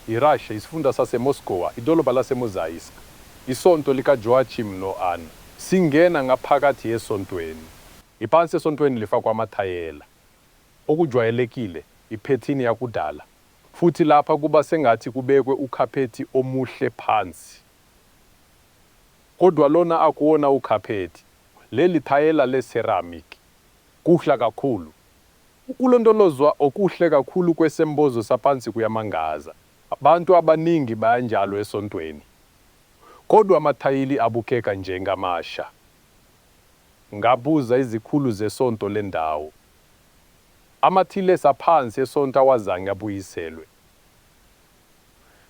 iRussia, isifunda saseMoscow, idolobha laseMozaisk, isonto likaJoachim no-Anna. Singena ngaphakathi esontweni. Iphansi esontweni lifakwa amathayela. Okujwayelekile, iphethini yakudala. Futhi lapha kuba sengathi kubekwe ukhaphethi omuhle phansi. Kodwa lona akuwona ukhaphethi. Leli thayela le-ceramic. Kuhla kakhulu. Ukulondolozwa okuhle kakhulu kwesembozo saphansi kuyamangaza. Abantu abaningi bayanjalo esontweni. Kodwa amathayili abukeka njengamasha. Ngabuza izikhulu zesonto lendawo. Amathilesi aphansi esonto awazange abuyiselwe.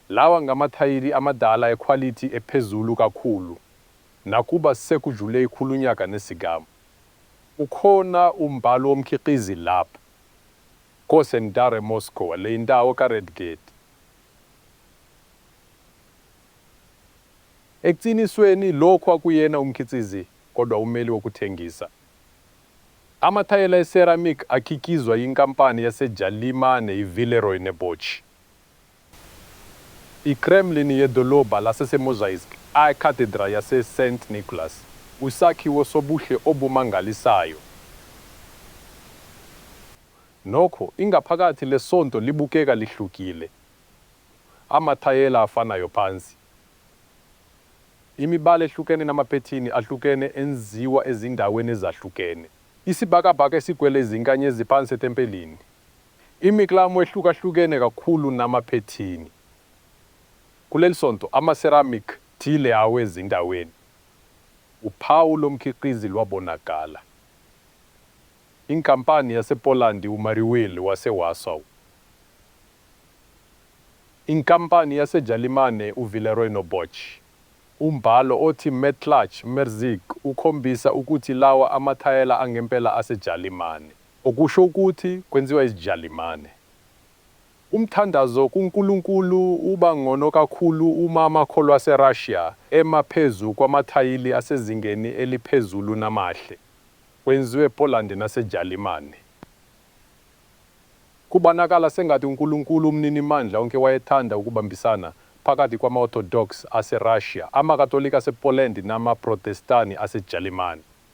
Lawa ngamathayili amadala equality ephezulu kakhulu. Nakuba sekujule ikhulunyaka nesigamu. Ukhona umbhalo womkhiqizi lapha. Kosendare Moscow, le indawo kaRedgate. Ekuqinisweni lokho akuyena umkhiqizi kodwa umeli wokuthengisa. Amathayela eceramic akhiqizwa yinkampani yaseJalimane iVilleroy neBoch. IKremlin yedolobha laseMozaisk ayacathedral yaseSt Nicholas, usakhiwo sobuhle obumangalisayo. Nokho ingaphakathi lesonto libukeka lihlukile. Amathayela afanayo phansi. Imibala ehlukene namaphethini ahlukene enziwa ezindaweni ezahlukene. Isibhakabhaka esigwele izinkanyezi phansi etempelini. Imiklamo ehlukahlukene kakhulu namaphethini. Kuleli sonto ama-ceramic thile awezindaweni. Uphawu lomkhiqizi lwabonakala. Inkampani yasePoland uMariwil waseWarsaw. Inkampani yaseJalimane uVilleroy noBoch. Umbhalo othi Metlach Merzik ukhombisa ukuthi lawa amathayela angempela aseJalimane. Okusho ukuthi kwenziwa isiJalimane. Umthandazo kuNkulunkulu uba ngcono kakhulu uma amakholwa aseRussia emaphezu kwamathayili asezingeni eliphezulu namahle. Kwenziwe ePoland naseJalimane. Kubanakala sengathi uNkulunkulu umninimandla onke wayethanda ukubambisana phakathi kwama-Orthodox aseRussia, amaKatolika asePoland namaProtestani aseJalimane.